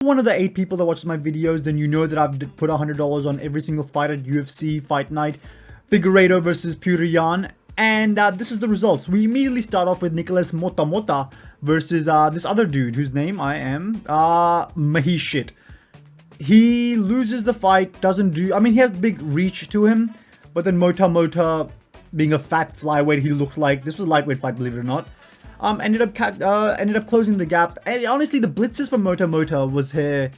One of the 8 people that watches my videos, then you know that I've put $100 on every single fight at UFC Fight Night. Figueiredo versus Purian. And this is the results. We immediately start off with Nikolas Motta versus this other dude whose name I am Maheshate. He loses the fight, doesn't do... I mean, he has big reach to him. But then Motta, being a fat flyweight, he looked like... This was a lightweight fight, believe it or not. Ended up closing the gap. And honestly, the blitzes from Motta was here.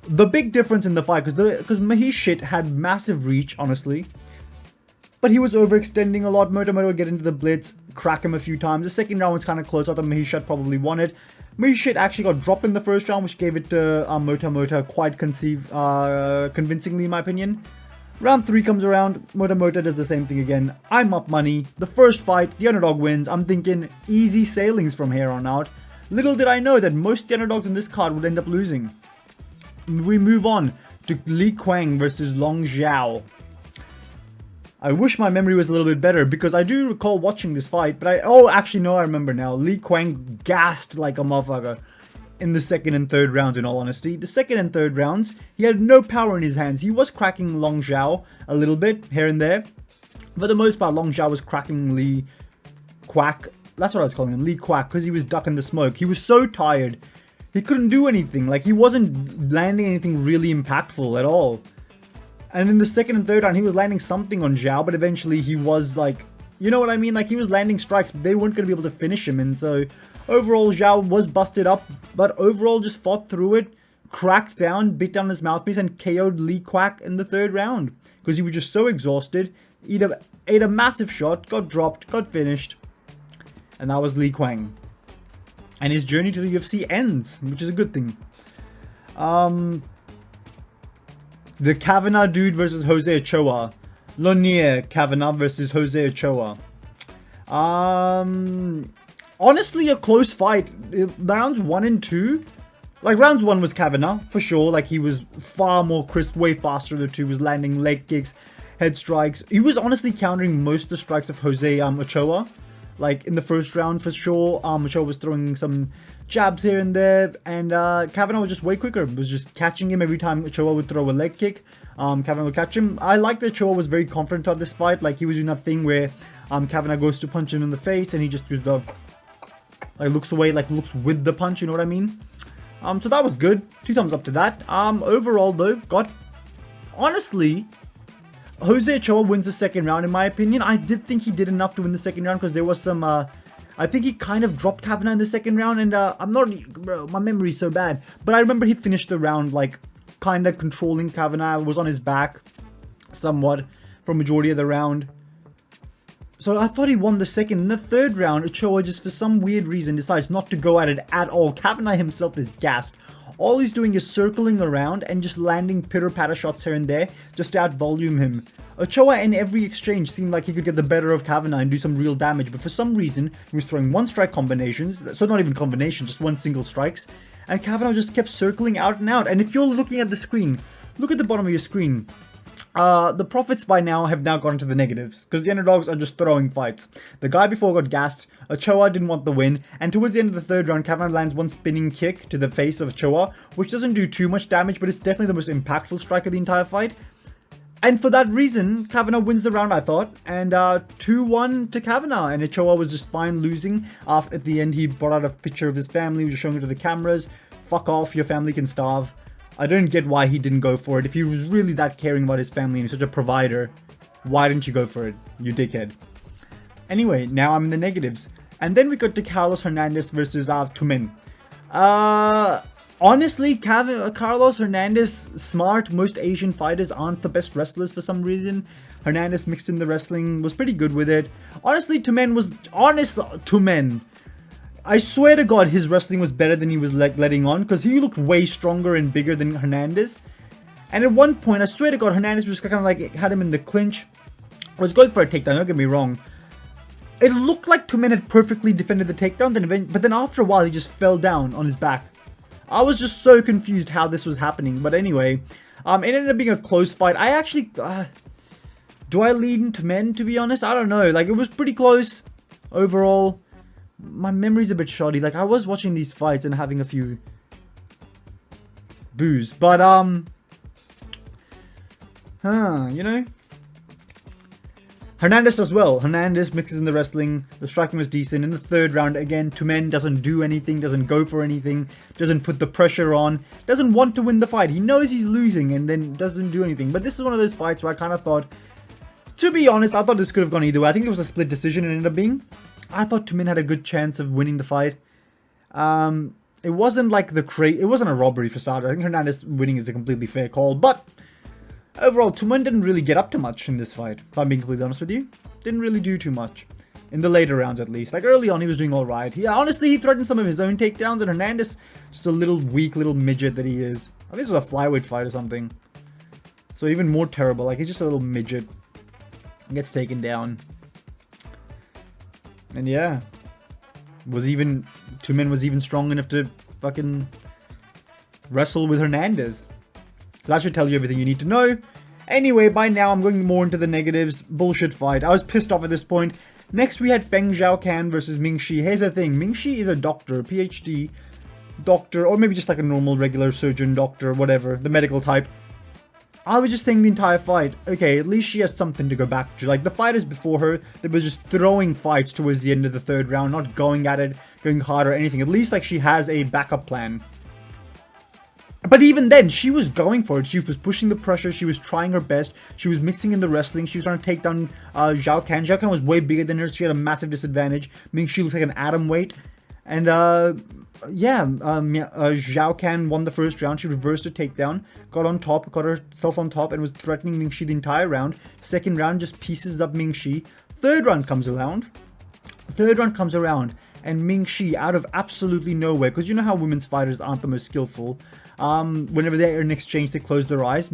The big difference in the fight, because Maheshate had massive reach, honestly. But he was overextending a lot. Motta would get into the blitz, crack him a few times. The second round was kind of close. I thought Maheshate probably won it. Maheshate actually got dropped in the first round, which gave it to Motta quite convincingly, in my opinion. Round 3 comes around, Motta does the same thing again. I'm up money. The first fight, the underdog wins. I'm thinking easy sailings from here on out. Little did I know that most of the underdogs in this card would end up losing. We move on to Quang versus Xiao. I wish my memory was a little bit better because I do recall watching this fight, but actually no, I remember now. Quang gassed like a motherfucker in the second and third rounds, in all honesty. The second and third rounds, he had no power in his hands. He was cracking Xiao a little bit here and there. For the most part, Xiao was cracking Quack. That's what I was calling him, Quack, because he was ducking the smoke. He was so tired. He couldn't do anything. Like, he wasn't landing anything really impactful at all. And in the second and third round, he was landing something on Xiao, but eventually he was like, you know what I mean? Like, he was landing strikes, but they weren't going to be able to finish him. And so, overall, Xiao was busted up, but overall just fought through it, cracked down, bit down his mouthpiece, and KO'd Quack in the third round. Because he was just so exhausted, ate a massive shot, got dropped, got finished. And that was Quang. And his journey to the UFC ends, which is a good thing. The Kavanagh dude versus Jose Ochoa. Lonier Kavanagh versus Jose Ochoa. Honestly, a close fight. Rounds 1 and 2. Like, rounds 1 was Kavanagh, for sure. Like, he was far more crisp, way faster. The 2 was landing leg kicks, head strikes. He was honestly countering most of the strikes of Jose Ochoa. Like, in the first round, for sure. Ochoa was throwing some jabs here and there, and Kavanagh was just way quicker. Was just catching him every time Ochoa would throw a leg kick. Kavanagh would catch him. I like that Ochoa was very confident of this fight. Like, he was doing that thing where Kavanagh goes to punch him in the face, and he just does the, like, looks away, like, looks with the punch, you know what I mean? So that was good. 2 thumbs up to that. Overall, though, honestly, Jose Ochoa wins the second round, in my opinion. I did think he did enough to win the second round, because there was some, I think he kind of dropped Kavanagh in the second round, and bro, my memory's so bad. But I remember he finished the round, like, kind of controlling Kavanagh, was on his back, somewhat, for majority of the round. So I thought he won the second. In the third round, Ochoa just, for some weird reason, decides not to go at it at all. Kavanagh himself is gassed. All he's doing is circling around and just landing pitter-patter shots here and there, just to out-volume him. Ochoa in every exchange seemed like he could get the better of Kavanagh and do some real damage, but for some reason, he was throwing one-strike combinations, so not even combinations, just one single strikes, and Kavanagh just kept circling out and out. And if you're looking at the screen, look at the bottom of your screen. The profits by now have gone to the negatives, because the underdogs are just throwing fights. The guy before got gassed, Ochoa didn't want the win, and towards the end of the third round, Kavanagh lands one spinning kick to the face of Ochoa, which doesn't do too much damage, but it's definitely the most impactful strike of the entire fight. And for that reason, Kavanagh wins the round, I thought, and 2-1 to Kavanagh, and Ochoa was just fine losing. At the end, he brought out a picture of his family, he was showing it to the cameras. Fuck off, your family can starve. I don't get why he didn't go for it. If he was really that caring about his family and he's such a provider, why didn't you go for it, you dickhead? Anyway, now I'm in the negatives. And then we got to Carlos Hernandez versus Tumende. Honestly, Carlos Hernandez, smart. Most Asian fighters aren't the best wrestlers for some reason. Hernandez mixed in the wrestling, was pretty good with it. Honestly, Tumende. I swear to God, his wrestling was better than he was letting on, because he looked way stronger and bigger than Hernandez. And at one point, I swear to God, Hernandez just kind of like had him in the clinch. Was going for a takedown, don't get me wrong. It looked like Tumende had perfectly defended the takedown, but then after a while, he just fell down on his back. I was just so confused how this was happening. But anyway, it ended up being a close fight. I actually, do I lead in Tumende, to be honest? I don't know. Like, it was pretty close overall. My memory's a bit shoddy. Like, I was watching these fights and having a few booze. But, you know, Hernandez as well. Hernandez mixes in the wrestling. The striking was decent. In the third round, again, Tumende doesn't do anything, doesn't go for anything, doesn't put the pressure on, doesn't want to win the fight. He knows he's losing and then doesn't do anything. But this is one of those fights where I kind of thought, to be honest, I thought this could have gone either way. I think it was a split decision and ended up being. I thought Tumende had a good chance of winning the fight. It wasn't like it wasn't a robbery for starters. I think Hernandez winning is a completely fair call, but overall, Tumende didn't really get up to much in this fight, if I'm being completely honest with you. Didn't really do too much. In the later rounds, at least. Like, early on, he was doing alright. Honestly, he threatened some of his own takedowns, and Hernandez, just a little weak little midget that he is. I think this was a flyweight fight or something. So even more terrible. Like, he's just a little midget. Gets taken down. And yeah. Tumende was even strong enough to fucking wrestle with Hernandez. That should tell you everything you need to know. Anyway, by now I'm going more into the negatives. Bullshit fight. I was pissed off at this point. Next we had Feng Xiaocan versus Ming. Here's the thing. Ming is a doctor, a PhD doctor, or maybe just like a normal regular surgeon, doctor, whatever, the medical type. I was just saying the entire fight, okay, at least she has something to go back to. Like, the fighters before her, they were just throwing fights towards the end of the third round, not going at it, going hard or anything. At least, like, she has a backup plan. But even then, she was going for it. She was pushing the pressure. She was trying her best. She was mixing in the wrestling. She was trying to take down Xiaocan. Xiaocan was way bigger than her. So she had a massive disadvantage. Ming looks like an atom weight. And, Xiaocan won the first round. She reversed a takedown. Got on top. Got herself on top. And was threatening Ming the entire round. Second round, just pieces up Ming. Third round comes around. And Ming out of absolutely nowhere. Because you know how women's fighters aren't the most skillful. Whenever they're in exchange, they close their eyes.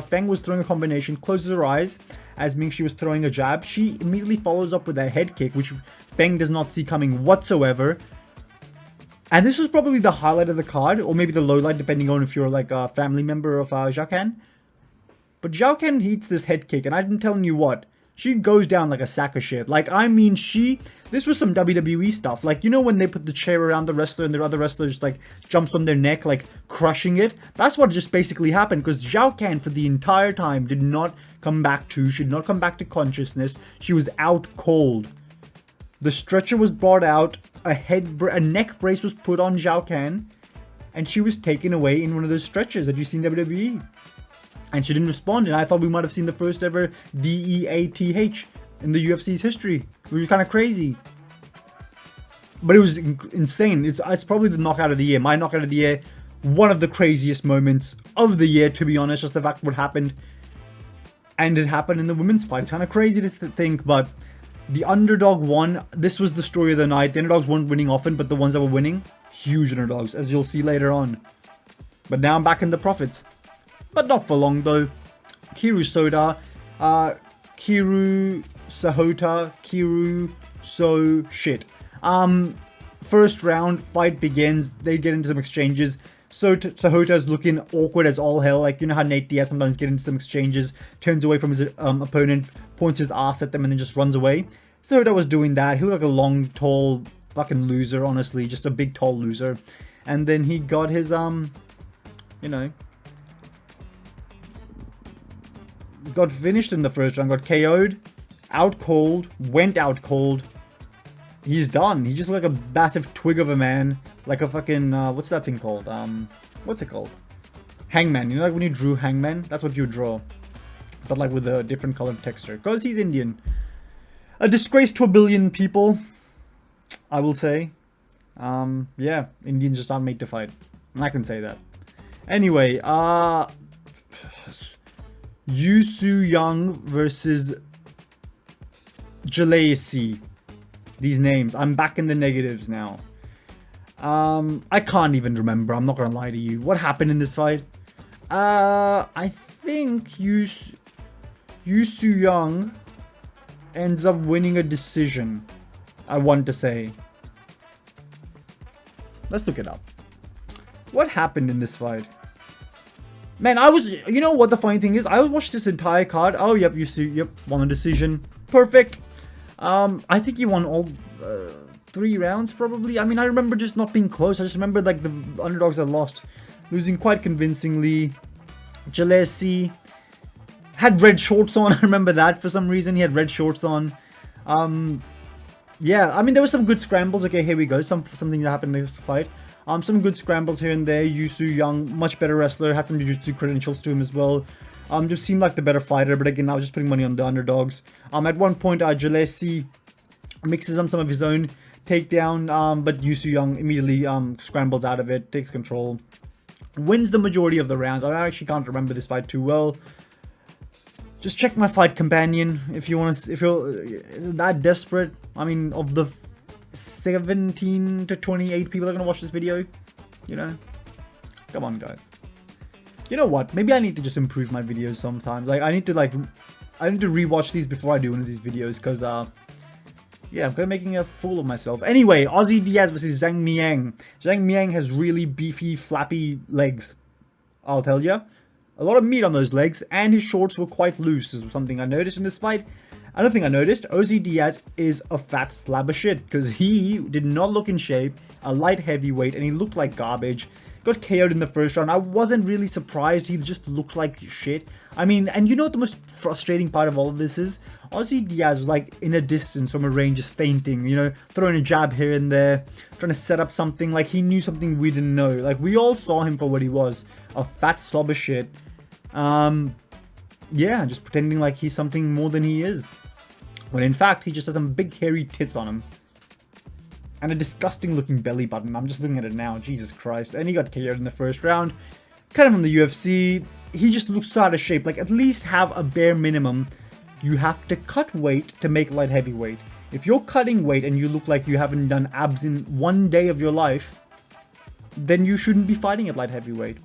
Feng was throwing a combination, closes her eyes as Ming was throwing a jab. She immediately follows up with a head kick, which Feng does not see coming whatsoever. And this was probably the highlight of the card, or maybe the lowlight, depending on if you're like a family member of Xiaocan. But Xiaocan hits this head kick, and I'm telling you what, she goes down like a sack of shit. Like, I mean, this was some WWE stuff. Like, you know when they put the chair around the wrestler and the other wrestler just, like, jumps on their neck, like, crushing it? That's what just basically happened, because Xiaocan, for the entire time, she did not come back to consciousness. She was out cold. The stretcher was brought out, a neck brace was put on Xiaocan, and she was taken away in one of those stretchers that you see in WWE. And she didn't respond, and I thought we might have seen the first ever DEATH in the UFC's history, which was kind of crazy. But it was insane. It's probably the knockout of the year. My knockout of the year, one of the craziest moments of the year, to be honest. Just the fact what happened. And it happened in the women's fight. It's kind of crazy to think, but the underdog won. This was the story of the night. The underdogs weren't winning often, but the ones that were winning, huge underdogs, as you'll see later on. But now I'm back in the profits. But not for long, though. Kiru Sahota, shit. First round, fight begins. They get into some exchanges. So Sahota's looking awkward as all hell. Like, you know how Nate Diaz sometimes get into some exchanges, turns away from his opponent, points his ass at them, and then just runs away. Sahota was doing that. He looked like a long, tall, fucking loser, honestly. Just a big, tall loser. And then he got his, got finished in the first round, got KO'd, out cold, went out cold. He's done. He just looked like a massive twig of a man. Like a fucking, what's that thing called? What's it called? Hangman. You know, like when you drew Hangman? That's what you draw. But like with a different colored texture. Because he's Indian. A disgrace to a billion people, I will say. Yeah, Indians just aren't made to fight. I can say that. Anyway, Young versus Jieleyisi. These names. I'm back in the negatives now. I can't even remember. I'm not gonna lie to you. What happened in this fight? I think Young ends up winning a decision. I want to say. Let's look it up. What happened in this fight? Man, you know what the funny thing is? I watched this entire card. Oh, yep, won a decision. Perfect. I think he won all 3 rounds, probably. I mean, I remember just not being close. I just remember, like, the underdogs that lost. losing quite convincingly. Jieleyisi had red shorts on. I remember that for some reason. He had red shorts on. Yeah, I mean, there were some good scrambles. Okay, here we go. Something that happened in this fight. Some good scrambles here and there. Yusu Young, much better wrestler. Had some jiu-jitsu credentials to him as well. Just seemed like the better fighter. But again, I was just putting money on the underdogs. At one point, Jieleyisi mixes up some of his own takedown. But Yusu Young immediately scrambles out of it, takes control, wins the majority of the rounds. I actually can't remember this fight too well. Just check my fight companion if you want to. If you're that desperate, I mean, of the 17 to 28 people that are gonna watch this video, you know, come on, guys. You know what? Maybe I need to just improve my videos sometimes. Like, I need to rewatch these before I do one of these videos, because yeah, I'm kind of making a fool of myself. Anyway, Ozzy Diaz versus Zhang Mingyang. Zhang Mingyang has really beefy, flappy legs. I'll tell ya. A lot of meat on those legs, and his shorts were quite loose, is something I noticed in this fight. Another thing I noticed, Ozzy Diaz is a fat slab of shit, because he did not look in shape, a light heavyweight, and he looked like garbage. Got KO'd in the first round. I wasn't really surprised, he just looked like shit. I mean, and you know what the most frustrating part of all of this is? Ozzy Diaz was like in a distance from a range, just feinting, you know, throwing a jab here and there, trying to set up something, like he knew something we didn't know. Like, we all saw him for what he was, a fat slob of shit. Yeah, just pretending like he's something more than he is. When in fact, he just has some big hairy tits on him. And a disgusting looking belly button. I'm just looking at it now, Jesus Christ. And he got KO'd in the first round. Kind of from the UFC. He just looks so out of shape. Like, at least have a bare minimum. You have to cut weight to make light heavyweight. If you're cutting weight and you look like you haven't done abs in one day of your life, then you shouldn't be fighting at light heavyweight.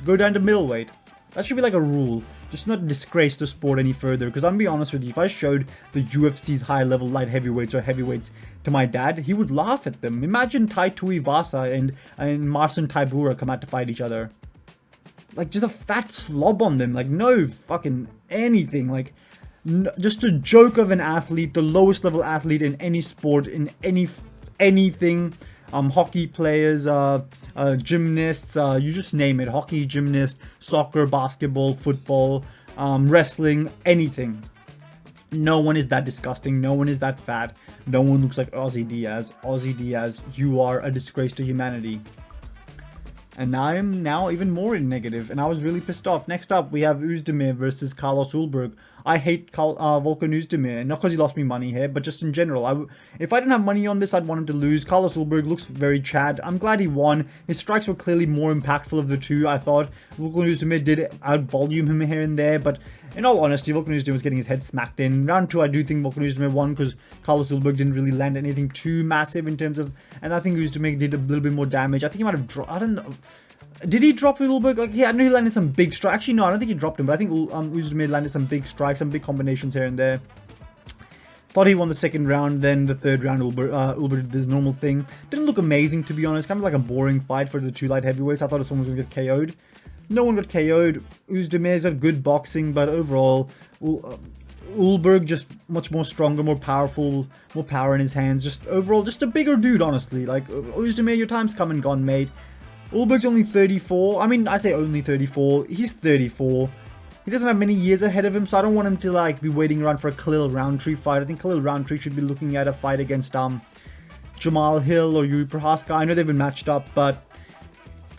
Go down to middleweight. That should be like a rule. Just not disgrace the sport any further. Because I'm gonna be honest with you, if I showed the UFC's high level light heavyweights or heavyweights to my dad, he would laugh at them. Imagine Tai Tuivasa and Marcin Tybura come out to fight each other. Like, just a fat slob on them. Like, no fucking anything. Like, just a joke of an athlete. The lowest level athlete in any sport, in anything. Hockey players, gymnasts, you just name it. Hockey, gymnast, soccer, basketball, football, wrestling, anything. No one is that disgusting. No one is that fat. No one looks like Ozzy Diaz. Ozzy Diaz, you are a disgrace to humanity. And I'm now even more in negative, and I was really pissed off. Next up, we have Oezdemir versus Carlos Ulberg. I hate Volkan Oezdemir, not because he lost me money here, but just in general. If I didn't have money on this, I'd want him to lose. Carlos Ulberg looks very Chad. I'm glad he won. His strikes were clearly more impactful of the two, I thought. Volkan Oezdemir did out-volume him here and there, but in all honesty, Volkan Oezdemir was getting his head smacked in. Round 2, I do think Volkan Oezdemir won because Carlos Ulberg didn't really land anything too massive in terms of... And I think Oezdemir did a little bit more damage. I think he might have dropped... I don't know... Did he drop Ulberg? Like, yeah, I know he landed some big strikes. Actually, no, I don't think he dropped him, but I think Oezdemir landed some big strikes, some big combinations here and there. Thought he won the second round, then the third round, Ulberg did the normal thing. Didn't look amazing, to be honest. Kind of like a boring fight for the two light heavyweights. I thought someone was going to get KO'd. No one got KO'd. Oezdemir's got good boxing, but overall, Ulberg just much more stronger, more powerful, more power in his hands. Just overall, just a bigger dude, honestly. Like, Oezdemir, your time's come and gone, mate. Ulberg's only 34. I mean, I say only 34. He's 34. He doesn't have many years ahead of him, so I don't want him to, like, be waiting around for a Khalil Roundtree fight. I think Khalil Roundtree should be looking at a fight against Jamal Hill or Yuri Prohaska. I know they've been matched up, but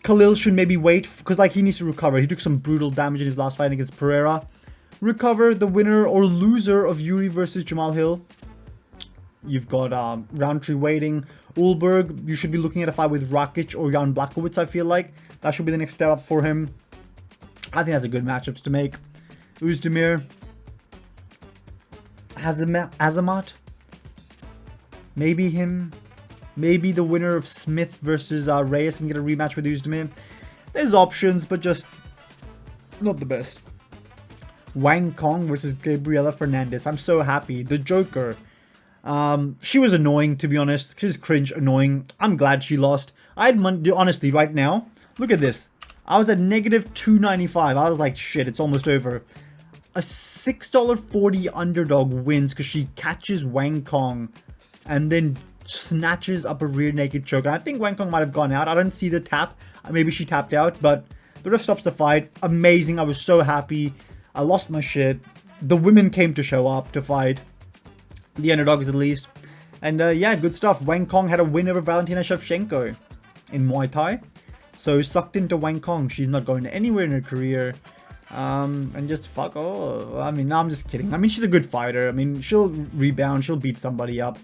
Khalil should maybe wait, because, like, he needs to recover. He took some brutal damage in his last fight against Pereira. Recover. The winner or loser of Yuri versus Jamal Hill. You've got Roundtree waiting. Ulberg, you should be looking at a fight with Rakic or Jan Blachowicz, I feel like. That should be the next step up for him. I think that's a good matchups to make. Oezdemir. Azamat. Maybe him. Maybe the winner of Smith versus Reyes can get a rematch with Oezdemir. There's options, but just not the best. Quang versus Gabriella Hernandez. I'm so happy. The Joker. She was annoying, to be honest. She was cringe annoying. I'm glad she lost. I had money, honestly, right now. Look at this. I was at negative 295. I was like, shit, it's almost over. A $6.40 underdog wins because she catches Quang and then snatches up a rear naked choke. And I think Quang might have gone out. I don't see the tap. Maybe she tapped out, but The ref stops the fight. Amazing. I was so happy. I lost my shit. The women came to show up to fight. The underdogs, at least. And yeah, good stuff. Quang had a win over Valentina Shevchenko in Muay Thai. So sucked into Quang. She's not going anywhere in her career. And just fuck all. I mean, no, I'm just kidding. I mean, she's a good fighter. I mean, she'll rebound. She'll beat somebody up.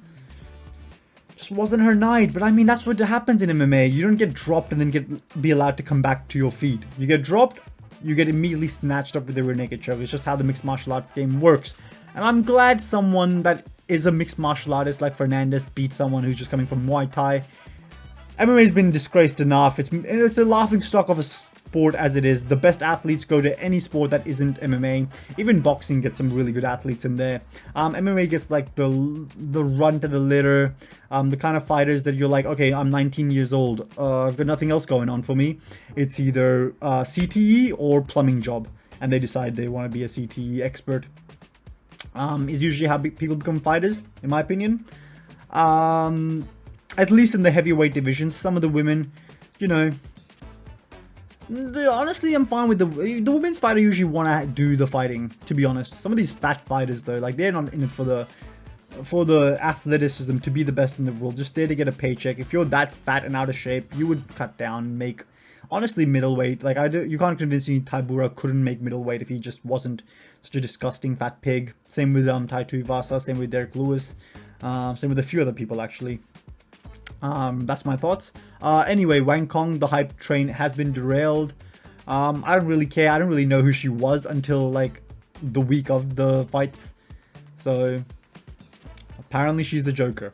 Just wasn't her night. But I mean, that's what happens in MMA. You don't get dropped and then be allowed to come back to your feet. You get dropped, you get immediately snatched up with a rear naked choke. It's just how the mixed martial arts game works. And I'm glad someone that is a mixed martial artist like Hernandez beat someone who's just coming from Muay Thai. MMA's been disgraced enough. It's a laughing stock of a sport as it is. The best athletes go to any sport that isn't MMA. Even boxing gets some really good athletes in there. MMA gets like the run to the litter. The kind of fighters that you're like, okay, I'm 19 years old. I've got nothing else going on for me. It's either CTE or plumbing job. And they decide they want to be a CTE expert. Is usually how people become fighters, in my opinion. At least in the heavyweight divisions, some of the women, you know, honestly, I'm fine with the women's fighter usually want to do the fighting, to be honest. Some of these fat fighters, though, like, they're not in it for the athleticism to be the best in the world, just there to get a paycheck. If you're that fat and out of shape, you would cut down and make, honestly, middleweight. Like, you can't convince me Taibura couldn't make middleweight if he just wasn't such a disgusting fat pig. Same with Tai Tuivasa, same with Derek Lewis, same with a few other people, actually. That's my thoughts. Anyway, Quang, the hype train has been derailed. I don't really care. I don't really know who she was until like the week of the fight. So apparently she's the Joker.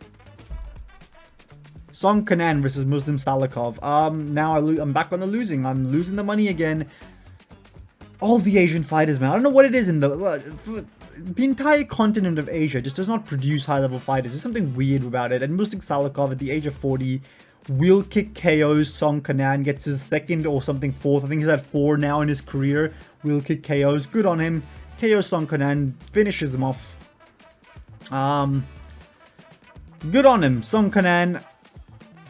Song Kanan versus Muslim Salikov. Now I'm back on the losing. I'm losing the money again. All the Asian fighters, man. I don't know what it is in the entire continent of Asia just does not produce high-level fighters. There's something weird about it. And Muslim Salikov at the age of 40 wheel kick KOs Song Kanan, gets his second or something fourth. I think he's at 4 now in his career. Wheel kick KOs. Good on him. KO Song Kanan, finishes him off. Good on him. Song Kanan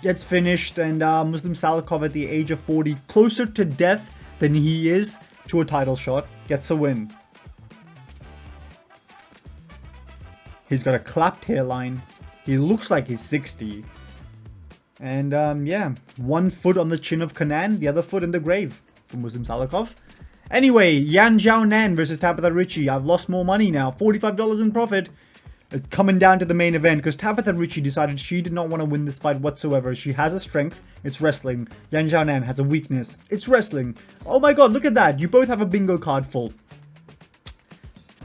gets finished, and Muslim Salikov at the age of 40, closer to death than he is to a title shot, gets a win. He's got a clapped hairline. He looks like he's 60. And yeah, one foot on the chin of Kanan, the other foot in the grave for Muslim Salikov. Anyway, Yan Xiaonan versus Tabitha Ricci. I've lost more money now, $45 in profit. It's coming down to the main event because Tabitha Ricci decided she did not want to win this fight whatsoever. She has a strength, it's wrestling. Yan Xiaonan has a weakness, it's wrestling. Oh my god, look at that. You both have a bingo card full.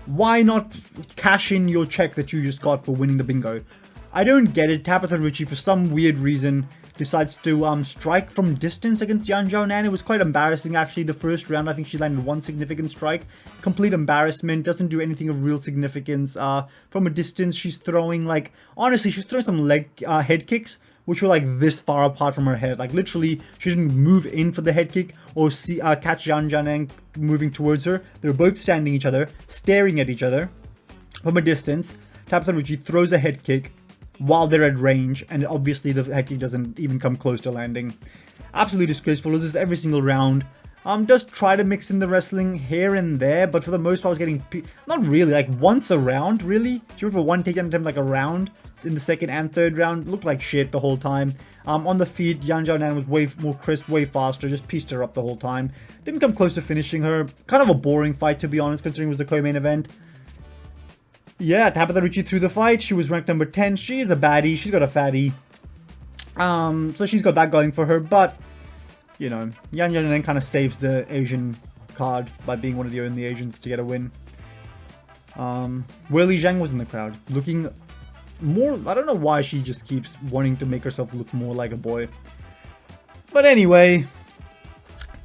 Why not cash in your check that you just got for winning the bingo? I don't get it. Tabitha Ricci, for some weird reason, decides to strike from distance against Yan Xiaonan. It was quite embarrassing, actually. The first round, I think she landed one significant strike. Complete embarrassment. Doesn't do anything of real significance. From a distance, she's throwing, like, honestly, she's throwing some head kicks, which were, like, this far apart from her head. Like, literally, she didn't move in for the head kick or catch Yan Xiaonan moving towards her. They were both standing each other, staring at each other from a distance. Tabitha Ricci throws a head kick while they're at range, and obviously the head kick doesn't even come close to landing. Absolutely disgraceful. Loses every single round. Does try to mix in the wrestling here and there, but for the most part was getting not really, like once a round, really. She went for one takedown attempt like a round in the second and third round. Looked like shit the whole time. On the feet, Yan Xiaonan was way more crisp, way faster, just pieced her up the whole time. Didn't come close to finishing her. Kind of a boring fight, to be honest, considering it was the co-main event. Yeah, Tabitha Ricci threw the fight. She was ranked number 10. She is a baddie. She's got a fatty. So she's got that going for her. But, you know, Yan Xiaonan kind of saves the Asian card by being one of the only Asians to get a win. Weili Zhang was in the crowd. Looking more... I don't know why she just keeps wanting to make herself look more like a boy. But anyway,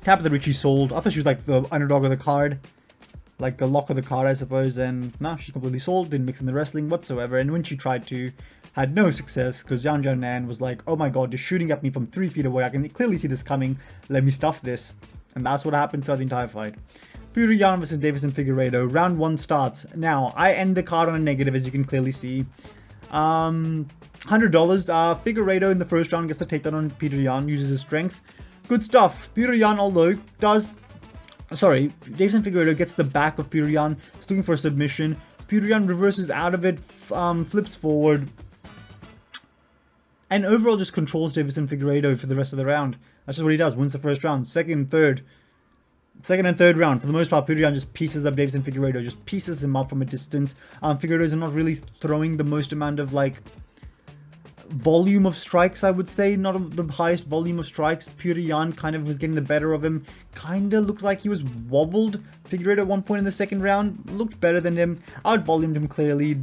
Tabitha Ricci sold. I thought she was like the underdog of the card. Like the lock of the card, I suppose, and no, she completely sold, didn't mix in the wrestling whatsoever, and when she tried to, had no success, because Yan Xiaonan was like, oh my god, you're shooting at me from 3 feet away, I can clearly see this coming, let me stuff this. And that's what happened throughout the entire fight. Petr Yan versus Deiveson Figueiredo, round 1 starts. Now, I end the card on a negative, as you can clearly see. $100, Figueiredo in the first round gets a takedown on Petr Yan, uses his strength. good stuff. Pyongyang, although, does... Sorry, Deiveson Figueiredo gets the back of Pyongyang. He's looking for a submission. Pyongyang reverses out of it, flips forward. And overall just controls Deiveson Figueiredo for the rest of the round. That's just what he does. Wins the first round. Second and third round. For the most part, Pyongyang just pieces up Deiveson Figueiredo. Just pieces him up from a distance. Figueiredo is not really throwing the most amount of, like, volume of strikes, I would say. Not the highest volume of strikes. Pyongyang kind of was getting the better of him. Kind of looked like he was wobbled. Figueiredo at one point in the second round looked better than him. Out-volumed him clearly.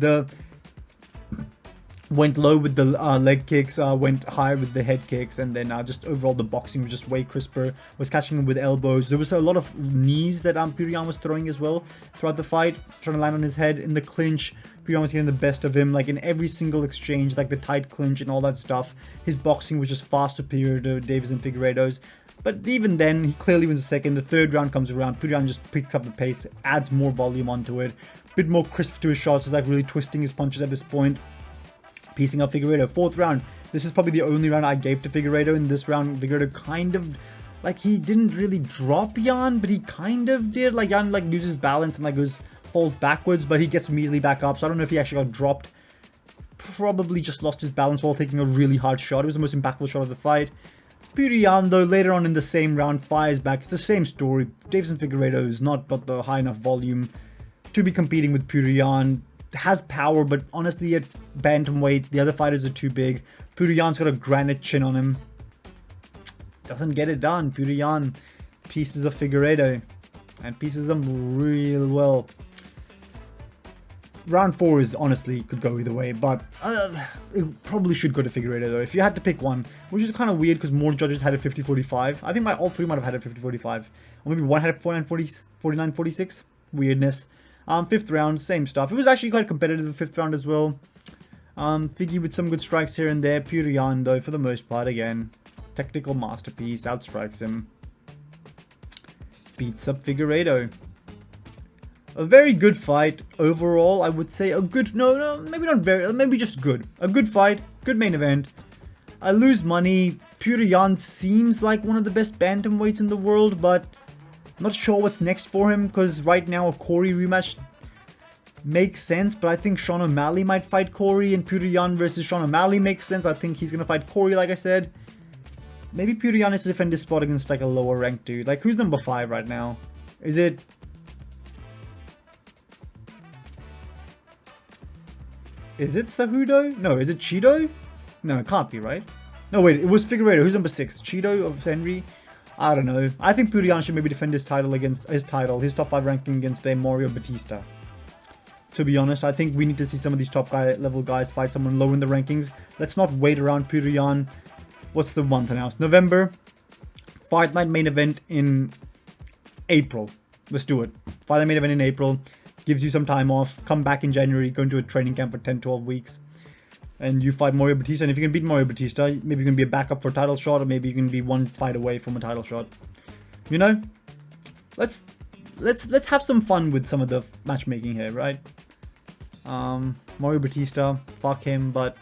Went low with the leg kicks, went high with the head kicks, and then just overall the boxing was just way crisper. Was catching him with elbows. There was a lot of knees that Pyongyang was throwing as well throughout the fight, trying to land on his head. In the clinch, Pyongyang was getting the best of him, like in every single exchange, like the tight clinch and all that stuff. His boxing was just far superior to Deiveson Figueiredo's. But even then, he clearly wins the second. The third round comes around. Pyongyang just picks up the pace, adds more volume onto it. Bit more crisp to his shots. He's like really twisting his punches at this point. Piecing up Figueiredo. Fourth round. This is probably the only round I gave to Figueiredo. In this round, Figueiredo kind of, like, he didn't really drop Jan, but he kind of did. Like, Jan, like, loses balance and, like, falls backwards, but he gets immediately back up. So I don't know if he actually got dropped. Probably just lost his balance while taking a really hard shot. It was the most impactful shot of the fight. Pyongyang, though, later on in the same round, fires back. It's the same story. Deiveson Figueiredo has not got the high enough volume to be competing with Pyongyang. Has power, but honestly at bantamweight the other fighters are too big. Pyongyang's got a granite chin on him. Doesn't get it done. Pyongyang pieces of Figueiredo and pieces them real well. Round 4 is honestly could go either way, but it probably should go to Figueiredo though if you had to pick one, which is kind of weird because more judges had it 50-45. I think all three might have had it 50-45, or maybe one had it 49-46. Weirdness. Fifth round, same stuff. It was actually quite competitive the fifth round as well. Figgy with some good strikes here and there. Pyongyang, though, for the most part, again, technical masterpiece, outstrikes him. Beats up Figueiredo. A very good fight overall, I would say. A good, no, maybe not very, maybe just good. A good fight, good main event. I lose money. Pyongyang seems like one of the best bantamweights in the world, but I'm not sure what's next for him, because right now a Corey rematch makes sense, but I think Sean O'Malley might fight Corey, and Pyongyang versus Sean O'Malley makes sense, but I think he's going to fight Corey, like I said. Maybe Pyongyang is to defend his spot against like a lower ranked dude. Like, who's number 5 right now? Is it... Is it Cejudo? No, is it Cheeto? No, it can't be, right? No, wait, it was Figueiredo. Who's number 6? Cheeto of Henry? I don't know. I think Pyongyang should maybe defend his title against his top 5 ranking against Mario Batista. To be honest, I think we need to see some of these top level guys fight someone low in the rankings. Let's not wait around Pyongyang. What's the month announced? November. Fight night main event in April. Let's do it. Fight night main event in April. Gives you some time off. Come back in January. Go into a training camp for 10-12 weeks. And you fight Mario Batista, and if you can beat Mario Batista, maybe you can be a backup for a title shot, or maybe you can be one fight away from a title shot. You know, let's have some fun with some of the matchmaking here, right? Mario Batista, fuck him, but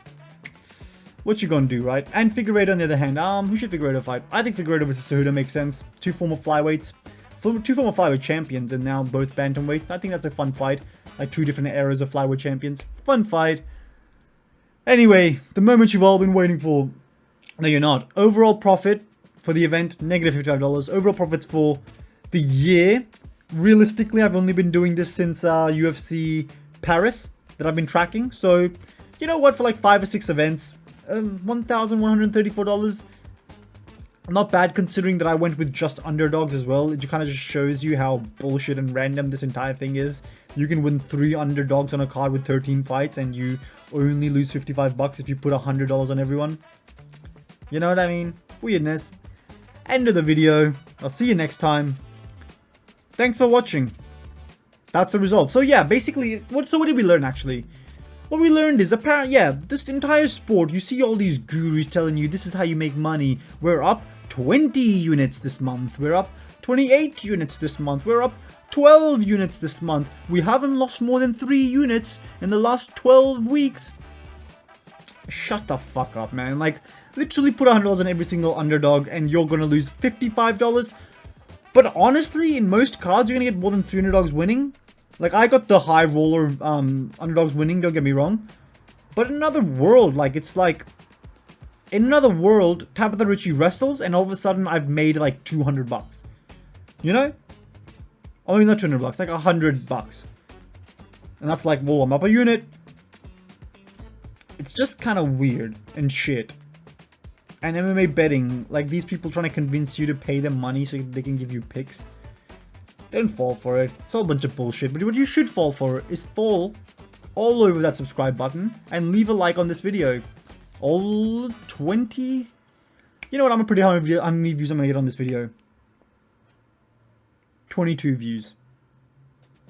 what you gonna do, right? And Figueiredo on the other hand, who should Figueiredo fight? I think Figueiredo versus Sahota makes sense. Two former flyweights, two former flyweight champions, and now both bantamweights. I think that's a fun fight, like 2 different eras of flyweight champions. Fun fight. Anyway, the moment you've all been waiting for. No, you're not. Overall profit for the event, negative $55. Overall profits for the year. Realistically, I've only been doing this since UFC Paris that I've been tracking. So, you know what? For like 5 or 6 events, $1,134. Not bad considering that I went with just underdogs as well. It kind of just shows you how bullshit and random this entire thing is. You can win 3 underdogs on a card with 13 fights and you only lose $55 if you put $100 on everyone. You know what I mean? Weirdness. End of the video. I'll see you next time. Thanks for watching. That's the result. So yeah, basically, what did we learn actually? What we learned is apparently, yeah, this entire sport, you see all these gurus telling you this is how you make money. We're up 20 units this month. We're up 28 units this month. We're up 12 units this month. We haven't lost more than 3 units in the last 12 weeks. Shut the fuck up, man. Like, Literally put $100 on every single underdog and you're going to lose $55. But honestly, in most cards, you're going to get more than 3 underdogs winning. Like, I got the high roller underdogs winning, don't get me wrong. But in another world, like, it's like... In another world, Tabitha Ritchie wrestles, and all of a sudden, I've made, like, $200. You know? I mean, not $200, like $100. And that's like, whoa, I'm up a unit. It's just kind of weird and shit. And MMA betting, like these people trying to convince you to pay them money so they can give you picks. Don't fall for it. It's all a bunch of bullshit. But what you should fall for is fall all over that subscribe button and leave a like on this video. All 20s. You know what? I'm a pretty high view. How many views I'm gonna get on this video? 22 views.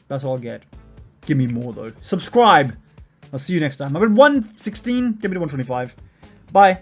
That's all I'll get. Give me more though. Subscribe. I'll see you next time. I'm at 116. Give me to 125. Bye.